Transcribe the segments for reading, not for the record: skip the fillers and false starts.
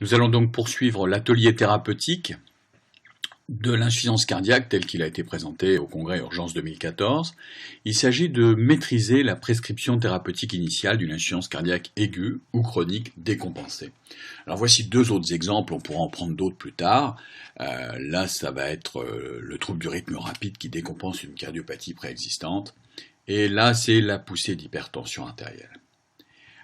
Nous allons donc poursuivre l'atelier thérapeutique de l'insuffisance cardiaque tel qu'il a été présenté au congrès Urgence 2014. Il s'agit de maîtriser la prescription thérapeutique initiale d'une insuffisance cardiaque aiguë ou chronique décompensée. Alors voici deux autres exemples, on pourra en prendre d'autres plus tard. Là, ça va être le trouble du rythme rapide qui décompense une cardiopathie préexistante. Et là, c'est la poussée d'hypertension artérielle.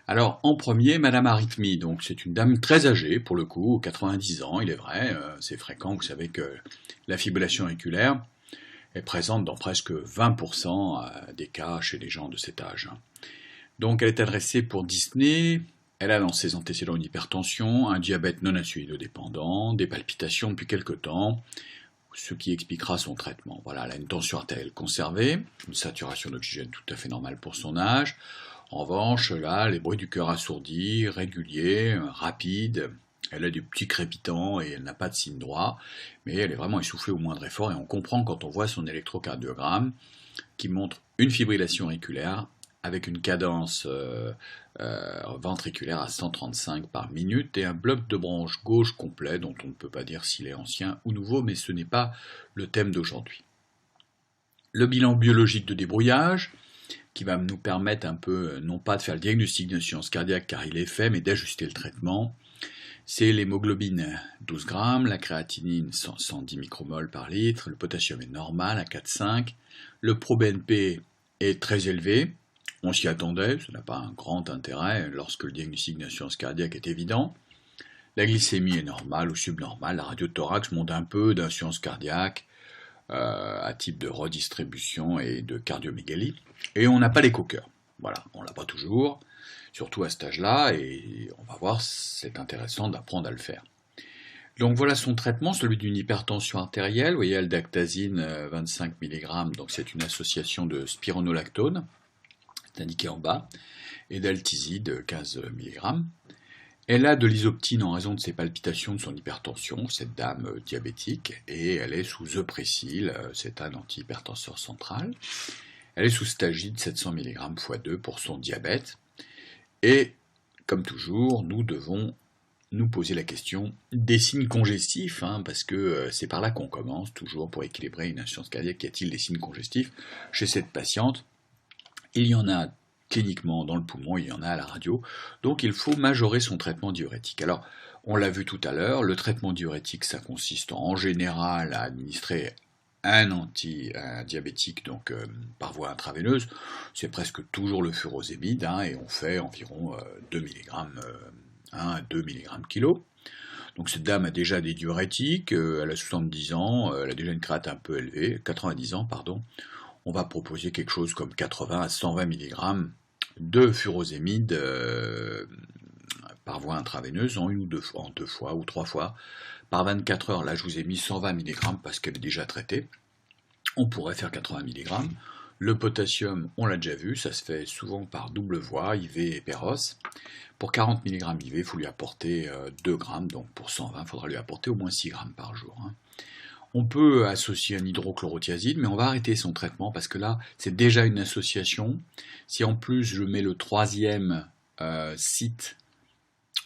Alors, en premier, Madame Arythmie, donc c'est une dame très âgée, pour le coup, 90 ans, il est vrai, c'est fréquent, vous savez que la fibrillation auriculaire est présente dans presque 20% des cas chez les gens de cet âge. Donc, elle est adressée pour dyspnée, elle a dans ses antécédents une hypertension, un diabète non insulinodépendant, des palpitations depuis quelque temps, ce qui expliquera son traitement. Voilà, elle a une tension artérielle conservée, une saturation d'oxygène tout à fait normale pour son âge. En revanche, là, les bruits du cœur assourdis, réguliers, rapides, elle a des petits crépitants et elle n'a pas de signe droit, mais elle est vraiment essoufflée au moindre effort et on comprend quand on voit son électrocardiogramme qui montre une fibrillation auriculaire avec une cadence ventriculaire à 135 par minute et un bloc de branche gauche complet dont on ne peut pas dire s'il est ancien ou nouveau, mais ce n'est pas le thème d'aujourd'hui. Le bilan biologique de débrouillage, qui va nous permettre un peu, non pas de faire le diagnostic d'insuffisance cardiaque car il est fait, mais d'ajuster le traitement. C'est l'hémoglobine 12 grammes, la créatinine 110 micromoles par litre, le potassium est normal à 4,5, le pro-BNP est très élevé, on s'y attendait, ça n'a pas un grand intérêt lorsque le diagnostic d'insuffisance cardiaque est évident. La glycémie est normale ou subnormale, la radiothorax montre un peu d'insuffisance cardiaque, à type de redistribution et de cardiomégalie. Et on n'a pas l'écho-cœur. Voilà, on l'a pas toujours, surtout à cet âge-là, et on va voir, c'est intéressant d'apprendre à le faire. Donc voilà son traitement, celui d'une hypertension artérielle. Vous voyez, aldactazine 25 mg, donc c'est une association de spironolactone, c'est indiqué en bas, et d'altiside 15 mg. Elle a de l'isoptine en raison de ses palpitations, de son hypertension, cette dame diabétique, et elle est sous Eupresil, c'est un antihypertenseur central. Elle est sous Stagide 700 mg x 2 pour son diabète. Et, comme toujours, nous devons nous poser la question des signes congestifs, parce que c'est par là qu'on commence, toujours pour équilibrer une insuffisance cardiaque. Y a-t-il des signes congestifs chez cette patiente? Il y en a cliniquement dans le poumon, il y en a à la radio, donc il faut majorer son traitement diurétique. Alors, on l'a vu tout à l'heure, le traitement diurétique, ça consiste en général à administrer un diabétique donc par voie intraveineuse, c'est presque toujours le furosémide, et on fait environ 2 mg, 1 à 2 mg kg. Donc cette dame a déjà des diurétiques, elle a 70 ans, elle a déjà une créate un peu élevée, 90 ans, pardon. On va proposer quelque chose comme 80 à 120 mg de furosémide par voie intraveineuse en deux fois ou trois fois par 24 heures. Là, je vous ai mis 120 mg parce qu'elle est déjà traitée. On pourrait faire 80 mg. Le potassium, on l'a déjà vu, ça se fait souvent par double voie, IV et Péros. Pour 40 mg IV, il faut lui apporter 2 grammes, donc pour 120, il faudra lui apporter au moins 6 grammes par jour. On peut associer un hydrochlorothiazide, mais on va arrêter son traitement parce que là, c'est déjà une association. Si en plus je mets le troisième site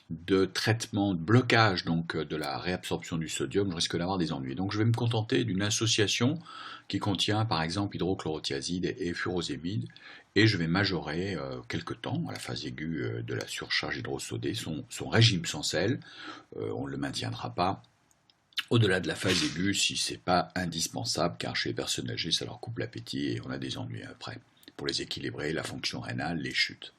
de traitement, de blocage donc de la réabsorption du sodium, je risque d'avoir des ennuis. Donc je vais me contenter d'une association qui contient par exemple hydrochlorothiazide et furosémide, et je vais majorer quelque temps, à la phase aiguë de la surcharge hydrosodée, son régime sans sel. On ne le maintiendra pas au-delà de la phase aiguë si c'est pas indispensable, car chez les personnes âgées ça leur coupe l'appétit et on a des ennuis après, pour les équilibrer, la fonction rénale, les chutes.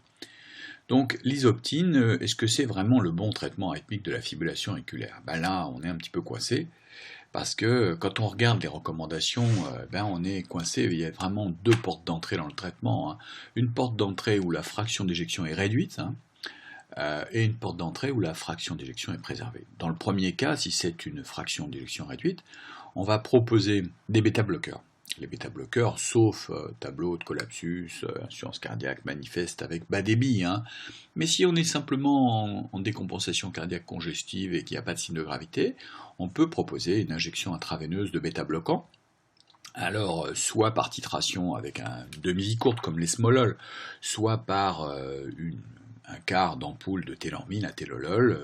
Donc l'isoptine, est-ce que c'est vraiment le bon traitement arythmique de la fibrillation auriculaire? Là on est un petit peu coincé, parce que quand on regarde les recommandations, on est coincé, il y a vraiment deux portes d'entrée dans le traitement. Une porte d'entrée où la fraction d'éjection est réduite, et une porte d'entrée où la fraction d'éjection est préservée. Dans le premier cas, si c'est une fraction d'éjection réduite, on va proposer des bêta-bloqueurs. Les bêta-bloqueurs, sauf tableau de collapsus, insuffisance cardiaque manifeste avec bas débit. Mais si on est simplement en décompensation cardiaque congestive et qu'il n'y a pas de signe de gravité, on peut proposer une injection intraveineuse de bêta-bloquants. Alors, soit par titration avec un demi courte comme l'esmolol, soit par un quart d'ampoule de ténormine à télolol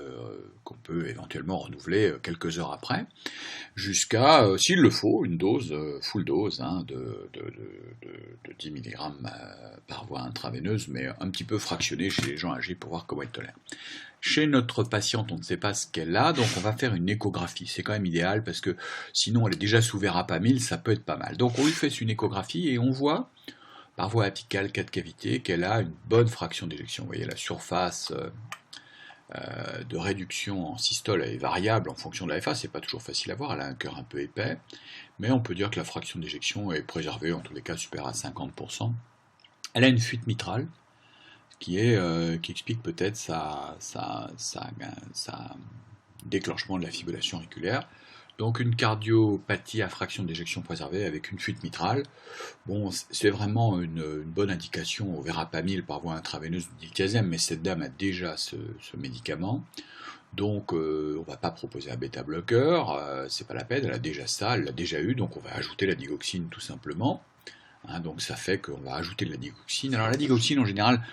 qu'on peut éventuellement renouveler quelques heures après, jusqu'à, s'il le faut, une dose, full dose, hein, de 10 mg par voie intraveineuse, mais un petit peu fractionnée chez les gens âgés pour voir comment ils tolèrent. Chez notre patiente, on ne sait pas ce qu'elle a, donc on va faire une échographie. C'est quand même idéal parce que sinon elle est déjà sous verapamil, ça peut être pas mal. Donc on lui fait une échographie et on voit, par voie apicale 4 cavités, qu'elle a une bonne fraction d'éjection. Vous voyez, la surface de réduction en systole est variable en fonction de la FA, c'est pas toujours facile à voir, elle a un cœur un peu épais, mais on peut dire que la fraction d'éjection est préservée, en tous les cas supérieure à 50%. Elle a une fuite mitrale, qui explique peut-être sa déclenchement de la fibrillation auriculaire. Donc une cardiopathie à fraction d'éjection préservée avec une fuite mitrale. Bon, c'est vraiment une bonne indication au verapamil par voie intraveineuse du diltiazem, mais cette dame a déjà ce médicament. Donc on va pas proposer un bêta-bloqueur, c'est pas la peine, elle a déjà ça, elle l'a déjà eu, donc on va ajouter la digoxine tout simplement. Hein, donc ça fait qu'on va ajouter de la digoxine. Alors la digoxine en général,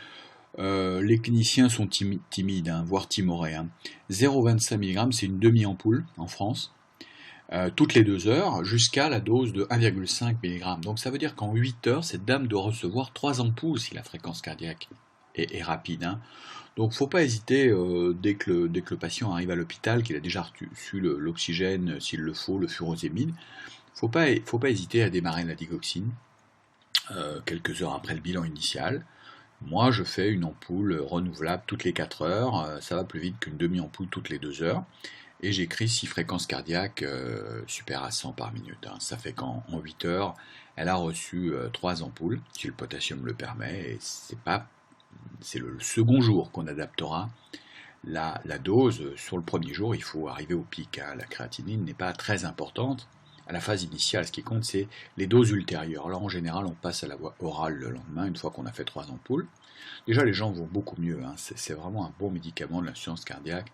les cliniciens sont timides, hein, voire timorés. Hein. 0,25 mg, c'est une demi-ampoule en France, toutes les 2 heures, jusqu'à la dose de 1,5 mg. Donc ça veut dire qu'en 8 heures, cette dame doit recevoir 3 ampoules si la fréquence cardiaque est rapide. Hein. Donc faut pas hésiter, dès que le patient arrive à l'hôpital, qu'il a déjà reçu l'oxygène, s'il le faut, le furosémide, faut pas hésiter à démarrer la digoxine, quelques heures après le bilan initial. Moi, je fais une ampoule renouvelable toutes les 4 heures, ça va plus vite qu'une demi-ampoule toutes les 2 heures, et j'écris si fréquence cardiaque supérieure à 100 par minute. Hein. Ça fait qu'en 8 heures, elle a reçu 3 ampoules, si le potassium le permet, et c'est le second jour qu'on adaptera la dose. Sur le premier jour, il faut arriver au pic. Hein. La créatinine n'est pas très importante. À la phase initiale, ce qui compte, c'est les doses ultérieures. Alors en général, on passe à la voie orale le lendemain, une fois qu'on a fait 3 ampoules. Déjà, les gens vont beaucoup mieux. Hein. C'est vraiment un bon médicament de l'insuffisance cardiaque,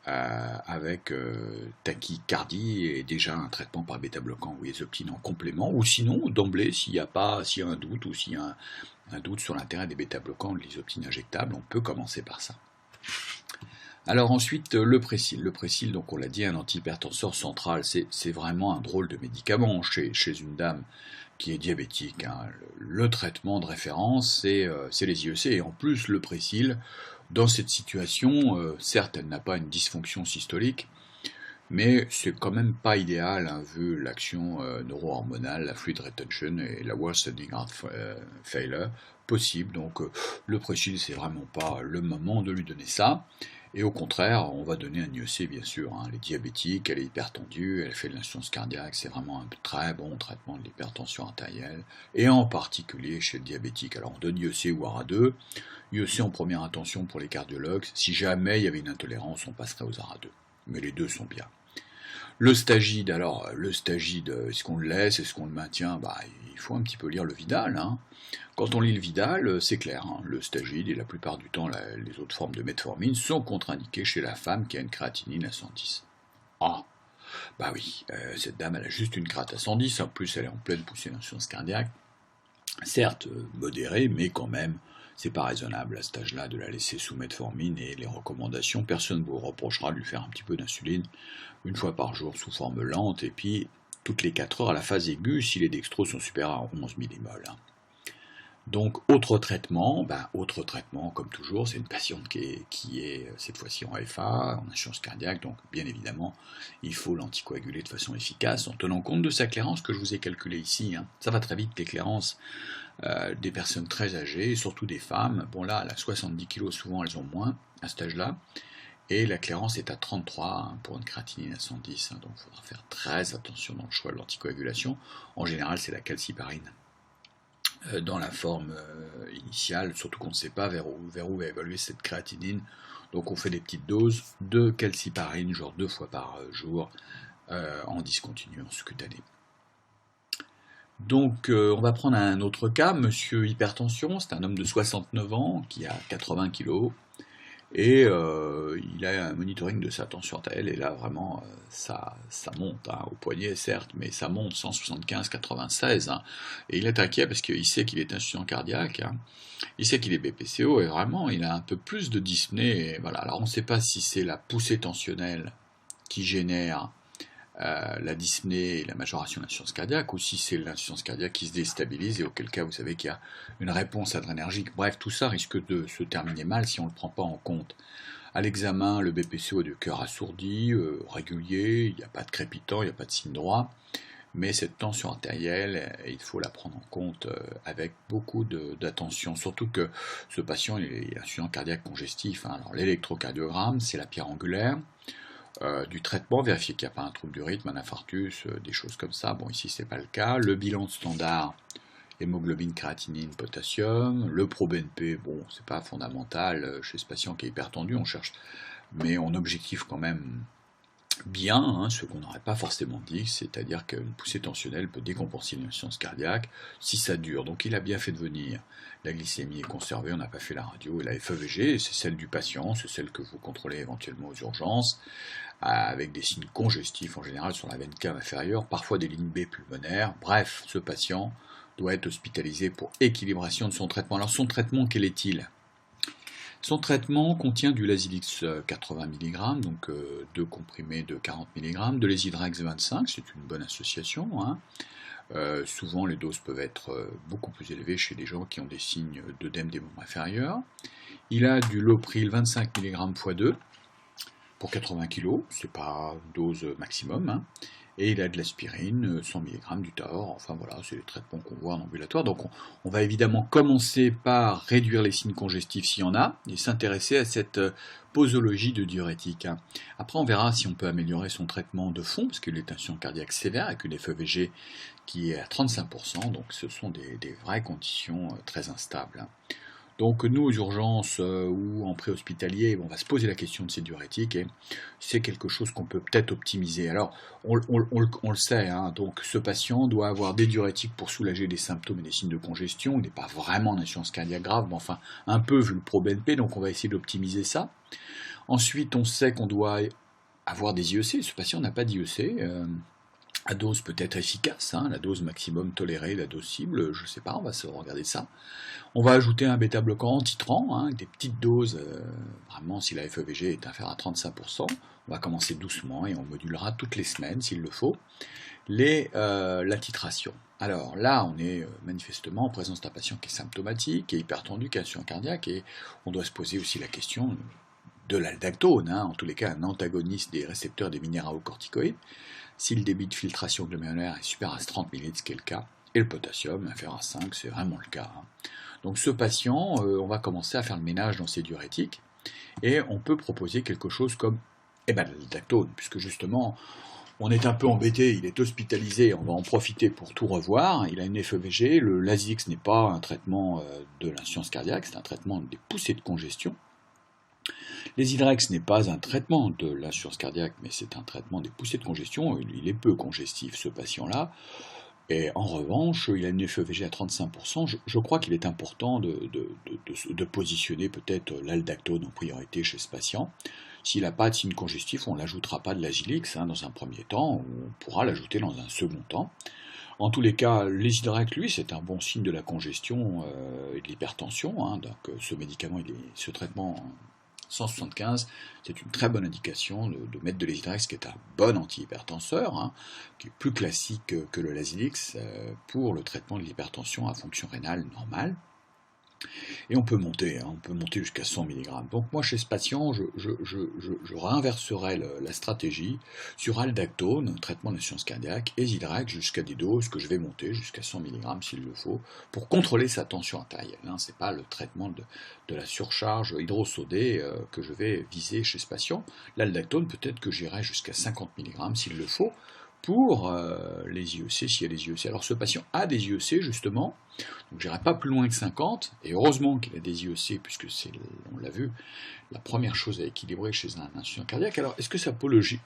avec tachycardie et déjà un traitement par bêta-bloquant ou ésoptine en complément. Ou sinon, d'emblée, s'il y a un doute ou s'il y a un doute sur l'intérêt des bêta-bloquants ou de l'ésoptine injectable, on peut commencer par ça. Alors ensuite, le Présil. Le Présil, donc on l'a dit, un antihypertenseur central, c'est vraiment un drôle de médicament chez une dame qui est diabétique. Hein. Le traitement de référence, c'est les IEC. Et en plus, le Présil, dans cette situation, certes, elle n'a pas une dysfonction systolique, mais c'est quand même pas idéal, hein, vu l'action neuro-hormonale, la fluid retention et la worsening heart failure possible. Donc le Présil, c'est vraiment pas le moment de lui donner ça. Et au contraire, on va donner un IEC, bien sûr. Hein. Elle est diabétique, elle est hypertendue, elle fait de l'insuffisance cardiaque, c'est vraiment un très bon traitement de l'hypertension artérielle, et en particulier chez le diabétique. Alors on donne IEC ou ARA2, IEC en première intention pour les cardiologues. Si jamais il y avait une intolérance, on passerait aux ARA2. Mais les deux sont bien. Le stagide, est-ce qu'on le laisse, est-ce qu'on le maintient? Il faut un petit peu lire le Vidal. Hein. Quand on lit le Vidal, c'est clair, hein, le stagide et la plupart du temps les autres formes de metformine sont contre-indiquées chez la femme qui a une créatinine à 110. Ah, bah oui, cette dame elle a juste une créate à 110, en plus elle est en pleine poussée d'insuffisance cardiaque. Certes, modérée, mais quand même, c'est pas raisonnable à cet âge-là de la laisser sous metformine, et les recommandations, personne ne vous reprochera de lui faire un petit peu d'insuline, une fois par jour sous forme lente, et puis toutes les 4 heures à la phase aiguë si les dextros sont supérieurs à 11 millimoles. Hein. Donc, autre traitement, comme toujours, c'est une patiente qui est cette fois-ci en FA, en insuffisance cardiaque, donc bien évidemment, il faut l'anticoaguler de façon efficace, en tenant compte de sa clairance que je vous ai calculée ici. Hein. Ça va très vite, les clairances des personnes très âgées, surtout des femmes. Bon là, elle a 70 kg, souvent elles ont moins à cet âge-là, et la clairance est à 33 hein, pour une créatinine à 110, hein, donc il faudra faire très attention dans le choix de l'anticoagulation. En général, c'est la calciparine. Dans la forme initiale, surtout qu'on ne sait pas vers où va évoluer cette créatinine. Donc on fait des petites doses de calciparine, genre 2 fois par jour, en discontinu, en sous-cutané. Donc on va prendre un autre cas, monsieur hypertension, c'est un homme de 69 ans qui a 80 kg. et il a un monitoring de sa tension artérielle, et là vraiment ça monte, hein, au poignet certes, mais ça monte 175-96, hein, et il est inquiet parce qu'il sait qu'il est insuffisant cardiaque, hein, il sait qu'il est BPCO, et vraiment il a un peu plus de dyspnée, et voilà. Alors on ne sait pas si c'est la poussée tensionnelle qui génère la dyspnée et la majoration de l'insuffisance cardiaque, ou si c'est l'insuffisance cardiaque qui se déstabilise, et auquel cas vous savez qu'il y a une réponse adrénergique. Bref, tout ça risque de se terminer mal si on ne le prend pas en compte. À l'examen, le BPCO a du cœur assourdi, régulier, il n'y a pas de crépitant, il n'y a pas de signe droit, mais cette tension artérielle, il faut la prendre en compte avec beaucoup d'attention, surtout que ce patient est insuffisant cardiaque congestif, hein. Alors l'électrocardiogramme, c'est la pierre angulaire du traitement, vérifier qu'il n'y a pas un trouble du rythme, un infarctus, des choses comme ça. Bon, ici c'est pas le cas. Le bilan de standard, hémoglobine, créatinine, potassium. Le pro-BNP, bon, c'est pas fondamental chez ce patient qui est hypertendu, on cherche, mais on objective quand même bien, hein, ce qu'on n'aurait pas forcément dit, c'est-à-dire qu'une poussée tensionnelle peut décompenser une insuffisance cardiaque si ça dure. Donc il a bien fait de venir. La glycémie est conservée, on n'a pas fait la radio, et la FEVG, c'est celle du patient, c'est celle que vous contrôlez éventuellement aux urgences, avec des signes congestifs en général sur la veine cave inférieure, parfois des lignes B pulmonaires. Bref, ce patient doit être hospitalisé pour équilibration de son traitement. Alors son traitement, quel est-il ? Son traitement contient du Lasix 80 mg, donc 2 comprimés de 40 mg, de l'Esidrex 25, c'est une bonne association, hein. Souvent les doses peuvent être beaucoup plus élevées chez des gens qui ont des signes d'œdème des membres inférieurs. Il a du Lopril 25 mg x 2 pour 80 kg, c'est pas une dose maximum, hein. Et il a de l'aspirine, 100 mg du Taor, enfin voilà, c'est les traitements qu'on voit en ambulatoire. Donc on va évidemment commencer par réduire les signes congestifs s'il y en a, et s'intéresser à cette posologie de diurétique, hein. Après on verra si on peut améliorer son traitement de fond, parce qu'il est insuffisant cardiaque sévère, avec une FEVG qui est à 35%, donc ce sont des vraies conditions très instables, hein. Donc nous, aux urgences ou en préhospitalier, on va se poser la question de ces diurétiques, et c'est quelque chose qu'on peut peut-être optimiser. Alors, on le sait, hein, donc ce patient doit avoir des diurétiques pour soulager les symptômes et les signes de congestion. Il n'est pas vraiment en insuffisance cardiaque grave, mais enfin un peu vu le pro-BNP, donc on va essayer d'optimiser ça. Ensuite, on sait qu'on doit avoir des IEC. Ce patient n'a pas d'IEC. À dose peut-être efficace, hein, la dose maximum tolérée, la dose cible, je ne sais pas, on va se regarder ça. On va ajouter un bêta-bloquant titrant, hein, des petites doses, vraiment si la FEVG est inférieure à 35%, on va commencer doucement et on modulera toutes les semaines s'il le faut, la titration. Alors là, on est manifestement en présence d'un patient qui est symptomatique, qui est hypertendu, qui a insuffisance cardiaque, et on doit se poser aussi la question de l'aldactone, hein, en tous les cas un antagoniste des récepteurs des minéralocorticoïdes, si le débit de filtration glomérulaire est supérieur à 30 ml, ce qui est le cas, et le potassium inférieur à 5, c'est vraiment le cas, hein. Donc ce patient, on va commencer à faire le ménage dans ses diurétiques, et on peut proposer quelque chose comme l'aldactone, puisque justement, on est un peu embêté, il est hospitalisé, on va en profiter pour tout revoir, il a une FEVG, le Lasix n'est pas un traitement de l'insuffisance cardiaque, c'est un traitement des poussées de congestion. L'Esidrex n'est pas un traitement de l'insuffisance cardiaque, mais c'est un traitement des poussées de congestion. Il est peu congestif, ce patient-là. Et en revanche, il a une FEVG à 35%. Je crois qu'il est important de positionner peut-être l'aldactone en priorité chez ce patient. S'il n'a pas de signe congestif, on ne l'ajoutera pas de l'Azilix, hein, dans un premier temps, ou on pourra l'ajouter dans un second temps. En tous les cas, l'Esidrex, lui, c'est un bon signe de la congestion et de l'hypertension, hein. Donc ce médicament, ce traitement 175, c'est une très bonne indication de mettre de l'Esidrex, qui est un bon antihypertenseur, hein, qui est plus classique que le Lasix pour le traitement de l'hypertension à fonction rénale normale. Et on peut monter jusqu'à 100 mg. Donc moi, chez ce patient, je réinverserai la stratégie sur aldactone, traitement d'insuffisance cardiaque, et Esidrex jusqu'à des doses que je vais monter jusqu'à 100 mg s'il le faut, pour contrôler sa tension artérielle, hein. Ce n'est pas le traitement de la surcharge hydrosodée que je vais viser chez ce patient. L'aldactone, peut-être que j'irai jusqu'à 50 mg s'il le faut, pour les IEC, s'il y a des IEC. Alors ce patient a des IEC justement, donc j'irai pas plus loin que 50, et heureusement qu'il a des IEC, puisque c'est, on l'a vu, la première chose à équilibrer chez un insuffisant cardiaque. Alors est-ce que sa posologie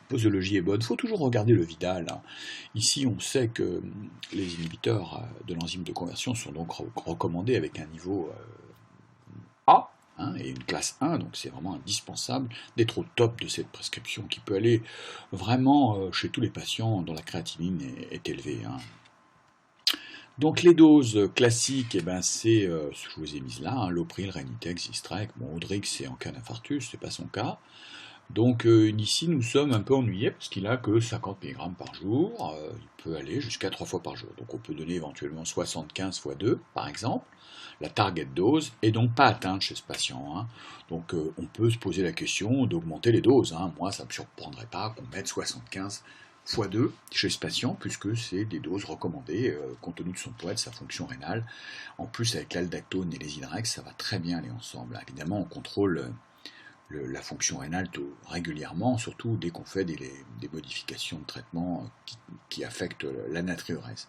est bonne ? Il faut toujours regarder le Vidal, hein. Ici on sait que les inhibiteurs de l'enzyme de conversion sont donc recommandés avec un niveau A, et une classe 1, donc c'est vraiment indispensable d'être au top de cette prescription qui peut aller vraiment chez tous les patients dont la créatinine est élevée. Donc les doses classiques, c'est ce que je vous ai mises là, Lopril, Renitex, Zystrek. Bon, Audrix c'est en cas d'infarctus, c'est pas son cas. Donc ici nous sommes un peu ennuyés parce qu'il a que 50 mg par jour, il peut aller jusqu'à 3 fois par jour. Donc on peut donner éventuellement 75 x 2 par exemple. La target dose est donc pas atteinte chez ce patient. Donc on peut se poser la question d'augmenter les doses. Moi ça ne me surprendrait pas qu'on mette 75 x 2 chez ce patient, puisque c'est des doses recommandées compte tenu de son poids, de sa fonction rénale. En plus avec l'aldactone et les Zydrax, ça va très bien aller ensemble. Évidemment on contrôle la fonction rénale régulièrement, surtout dès qu'on fait des modifications de traitement qui affectent la natriurèse.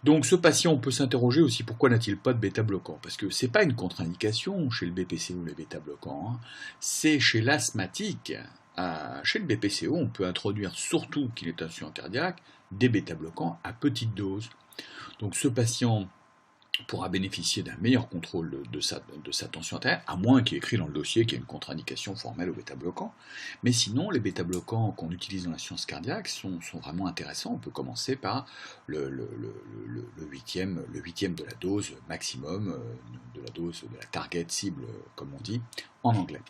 Donc ce patient, on peut s'interroger aussi pourquoi n'a-t-il pas de bêta-bloquant, parce que c'est pas une contre-indication chez le BPCO les bêta-bloquants, c'est chez l'asthmatique. Chez le BPCO, on peut introduire, surtout qu'il est insuffisant cardiaque, des bêta-bloquants à petite dose. Donc ce patient pourra bénéficier d'un meilleur contrôle de sa tension artérielle, à moins qu'il ait écrit dans le dossier qu'il y a une contre-indication formelle aux bêta-bloquants. Mais sinon, les bêta-bloquants qu'on utilise dans la science cardiaque sont vraiment intéressants. On peut commencer par le huitième de la dose maximum, de la target cible, comme on dit, en anglais.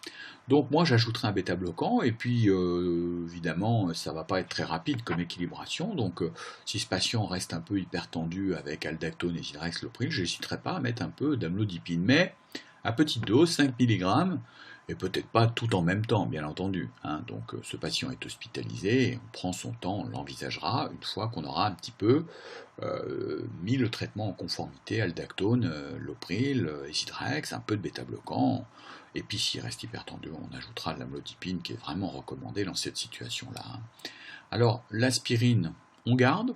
Donc moi j'ajouterai un bêta-bloquant, et puis évidemment ça va pas être très rapide comme équilibration, donc si ce patient reste un peu hypertendu avec aldactone et Zydrax Lopril, je n'hésiterai pas à mettre un peu d'amlodipine, mais à petite dose, 5 mg, et peut-être pas tout en même temps, bien entendu. Donc ce patient est hospitalisé, et on prend son temps, on l'envisagera une fois qu'on aura un petit peu mis le traitement en conformité, aldactone, Lopril, Zydrax, un peu de bêta-bloquant. Et puis s'il reste hypertendu, on ajoutera de l'amlodipine qui est vraiment recommandée dans cette situation-là. Alors l'aspirine, on garde ?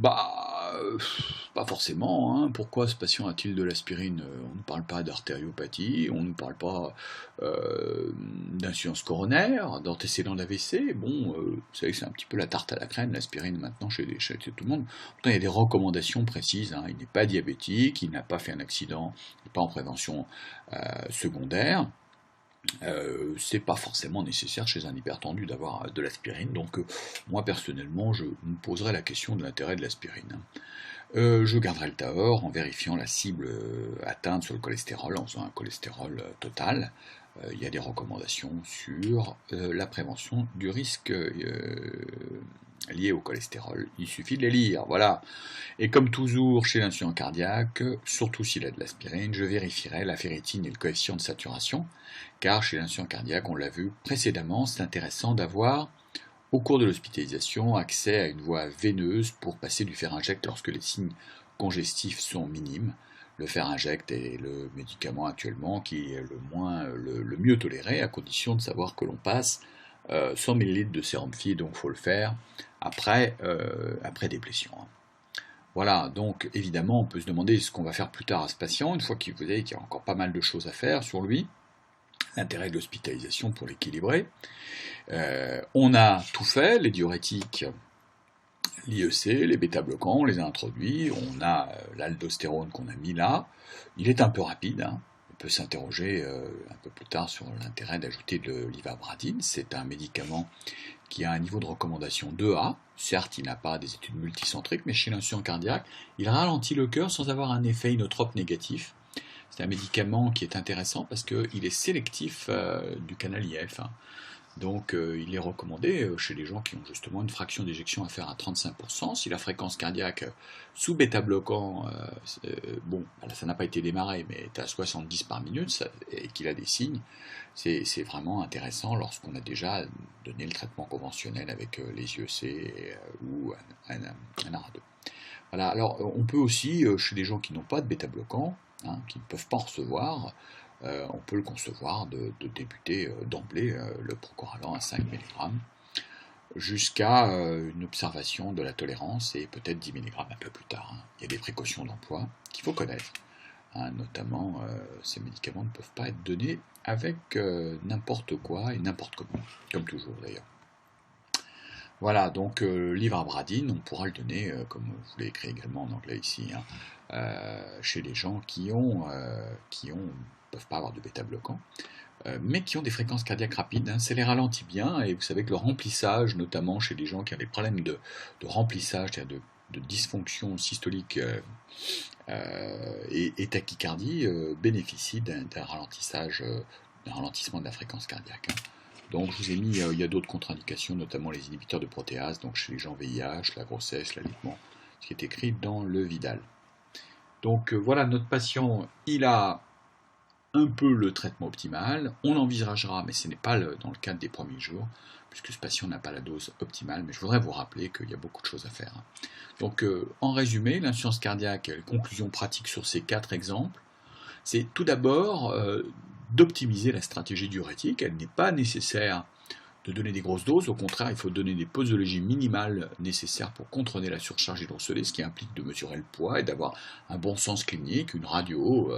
Pas forcément. Pourquoi ce patient a-t-il de l'aspirine ? On ne parle pas d'artériopathie, on ne parle pas d'insuffisance coronaire, d'antécédent d'AVC. Vous savez que c'est un petit peu la tarte à la crème, l'aspirine maintenant chez tout le monde. Pourtant, il y a des recommandations précises. Il n'est pas diabétique, il n'a pas fait un accident, il n'est pas en prévention secondaire. C'est pas forcément nécessaire chez un hypertendu d'avoir de l'aspirine, donc moi personnellement je me poserai la question de l'intérêt de l'aspirine. Je garderai le Taor en vérifiant la cible atteinte sur le cholestérol, en faisant un cholestérol total. Il y a des recommandations sur la prévention du risque lié au cholestérol. Il suffit de les lire, voilà. Et comme toujours chez l'insuffisance cardiaque, surtout s'il a de l'aspirine, je vérifierai la ferritine et le coefficient de saturation, car chez l'insuffisance cardiaque, on l'a vu précédemment, c'est intéressant d'avoir au cours de l'hospitalisation accès à une voie veineuse pour passer du pharyngecte lorsque les signes congestifs sont minimes. Le pharyngecte est le médicament actuellement qui est le mieux toléré, à condition de savoir que l'on passe 100 ml de sérum Phi, donc il faut le faire après déplétion. Voilà, donc évidemment on peut se demander ce qu'on va faire plus tard à ce patient, une fois qu'il y a encore pas mal de choses à faire sur lui, l'intérêt de l'hospitalisation pour l'équilibrer. On a tout fait, les diurétiques, l'IEC, les bêta-bloquants, on les a introduits, on a l'aldostérone qu'on a mis là, il est un peu rapide, on peut s'interroger un peu plus tard sur l'intérêt d'ajouter de l'ivabradine, c'est un médicament qui a un niveau de recommandation 2A, certes il n'a pas des études multicentriques, mais chez l'insuffisance cardiaque, il ralentit le cœur sans avoir un effet inotrope négatif. C'est un médicament qui est intéressant parce qu'il est sélectif du canal IF. Donc il est recommandé chez les gens qui ont justement une fraction d'éjection à faire à 35%. Si la fréquence cardiaque sous bêta-bloquant, ça n'a pas été démarré, mais est à 70 par minute et qu'il a des signes, c'est vraiment intéressant lorsqu'on a déjà donné le traitement conventionnel avec les IEC ou un ARA2. Voilà, alors on peut aussi, chez des gens qui n'ont pas de bêta-bloquant, qui ne peuvent pas en recevoir, on peut le concevoir de débuter d'emblée le Procoralan à 5 mg jusqu'à une observation de la tolérance et peut-être 10 mg un peu plus tard. Il y a des précautions d'emploi qu'il faut connaître. Notamment, ces médicaments ne peuvent pas être donnés avec n'importe quoi et n'importe comment, comme toujours d'ailleurs. Voilà, donc l'ivabradine, on pourra le donner, comme je vous l'ai écrit également en anglais ici, chez les gens qui ont peuvent pas avoir de bêta-bloquants, mais qui ont des fréquences cardiaques rapides, hein. Ça les ralentit bien, et vous savez que le remplissage, notamment chez les gens qui ont des problèmes de remplissage, c'est-à-dire de dysfonction systolique et tachycardie, bénéficie d'un ralentissement de la fréquence cardiaque, hein. Donc je vous ai mis, il y a d'autres contre-indications, notamment les inhibiteurs de protéase, donc chez les gens VIH, la grossesse, l'allaitement, ce qui est écrit dans le Vidal. Donc voilà, notre patient, il a un peu le traitement optimal, on envisagera, mais ce n'est pas dans le cadre des premiers jours, puisque ce patient n'a pas la dose optimale, mais je voudrais vous rappeler qu'il y a beaucoup de choses à faire, hein. Donc en résumé, l'insuffisance cardiaque, les conclusions pratiques sur ces 4 exemples, c'est tout d'abord d'optimiser la stratégie diurétique. Elle n'est pas nécessaire de donner des grosses doses, au contraire, il faut donner des posologies minimales nécessaires pour contrôler la surcharge hydrosolée, ce qui implique de mesurer le poids et d'avoir un bon sens clinique, une radio,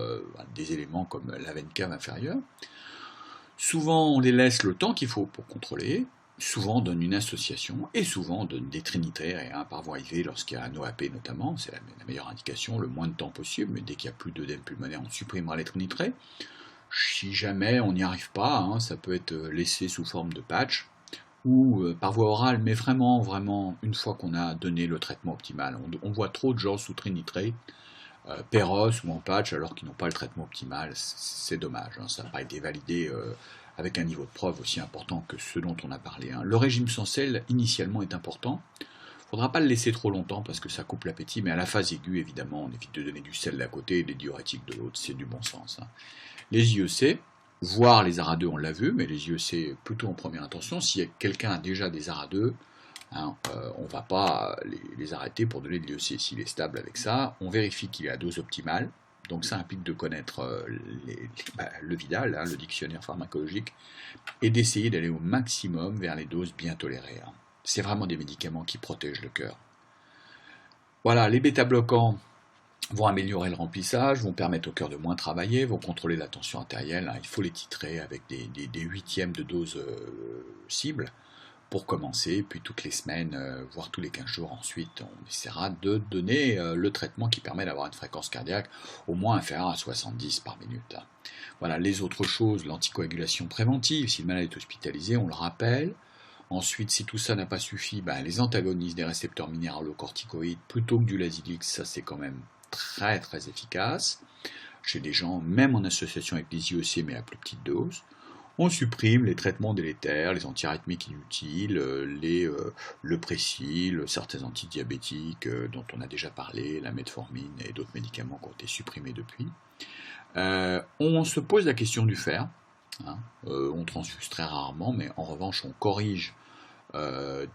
des éléments comme la veine cave inférieure. Souvent, on les laisse le temps qu'il faut pour contrôler. Souvent, on donne une association, et souvent, on donne des trinitrés par voie IV lorsqu'il y a un OAP notamment. C'est la meilleure indication, le moins de temps possible, mais dès qu'il n'y a plus d'œdème pulmonaire, on supprimera les trinitrés. Si jamais on n'y arrive pas, hein, ça peut être laissé sous forme de patch, ou par voie orale, mais vraiment, une fois qu'on a donné le traitement optimal. On voit trop de gens sous trinitrés, Péros ou en patch, alors qu'ils n'ont pas le traitement optimal. C'est dommage, hein, ça n'a pas été validé avec un niveau de preuve aussi important que ce dont on a parlé, hein. Le régime sans sel, initialement, est important. Il ne faudra pas le laisser trop longtemps parce que ça coupe l'appétit, mais à la phase aiguë, évidemment, on évite de donner du sel d'un côté et des diurétiques de l'autre, c'est du bon sens, hein. Les IEC, voire les ARA2, on l'a vu, mais les IEC plutôt en première intention. Si quelqu'un a déjà des ARA2, hein, on ne va pas les arrêter pour donner de l'IEC. S'il est stable avec ça, on vérifie qu'il est à dose optimale. Donc ça implique de connaître le Vidal, hein, le dictionnaire pharmacologique, et d'essayer d'aller au maximum vers les doses bien tolérées, hein. C'est vraiment des médicaments qui protègent le cœur. Voilà, les bêta-bloquants vont améliorer le remplissage, vont permettre au cœur de moins travailler, vont contrôler la tension artérielle, hein. Il faut les titrer avec des huitièmes de dose cible pour commencer, puis toutes les semaines, voire tous les 15 jours ensuite, on essaiera de donner le traitement qui permet d'avoir une fréquence cardiaque au moins inférieure à 70 par minute, hein. Voilà, les autres choses, l'anticoagulation préventive, si le malade est hospitalisé, on le rappelle. Ensuite, si tout ça n'a pas suffi, les antagonistes des récepteurs minéralocorticoïdes plutôt que du Lasix, ça c'est quand même très très efficace chez des gens, même en association avec les IEC, mais à plus petite dose. On supprime les traitements délétères, les antiarythmiques inutiles, le Présil, certains antidiabétiques dont on a déjà parlé, la metformine et d'autres médicaments qui ont été supprimés depuis. On se pose la question du fer, hein. On transfuse très rarement, mais en revanche on corrige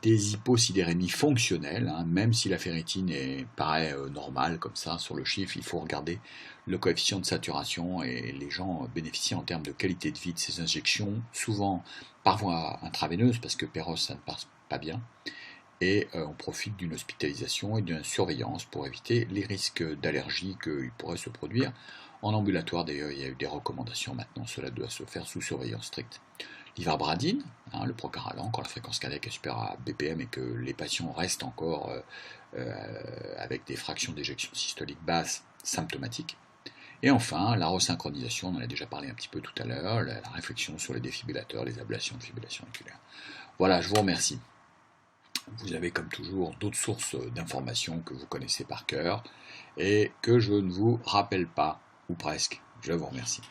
des hyposidérémies fonctionnelles, hein, même si la ferritine paraît normale comme ça sur le chiffre, il faut regarder le coefficient de saturation, et les gens bénéficient en termes de qualité de vie de ces injections, souvent par voie intraveineuse parce que Péros ça ne passe pas bien, et on profite d'une hospitalisation et d'une surveillance pour éviter les risques d'allergie qui pourraient se produire en ambulatoire. D'ailleurs, il y a eu des recommandations maintenant, cela doit se faire sous surveillance stricte. L'ivabradine, hein, le Procaralan, quand la fréquence cardiaque est supérieure à BPM et que les patients restent encore avec des fractions d'éjection systolique basses symptomatiques. Et enfin, la resynchronisation, on en a déjà parlé un petit peu tout à l'heure, la réflexion sur les défibrillateurs, les ablations de fibrillation auriculaire. Voilà, je vous remercie. Vous avez comme toujours d'autres sources d'informations que vous connaissez par cœur et que je ne vous rappelle pas, ou presque. Je vous remercie.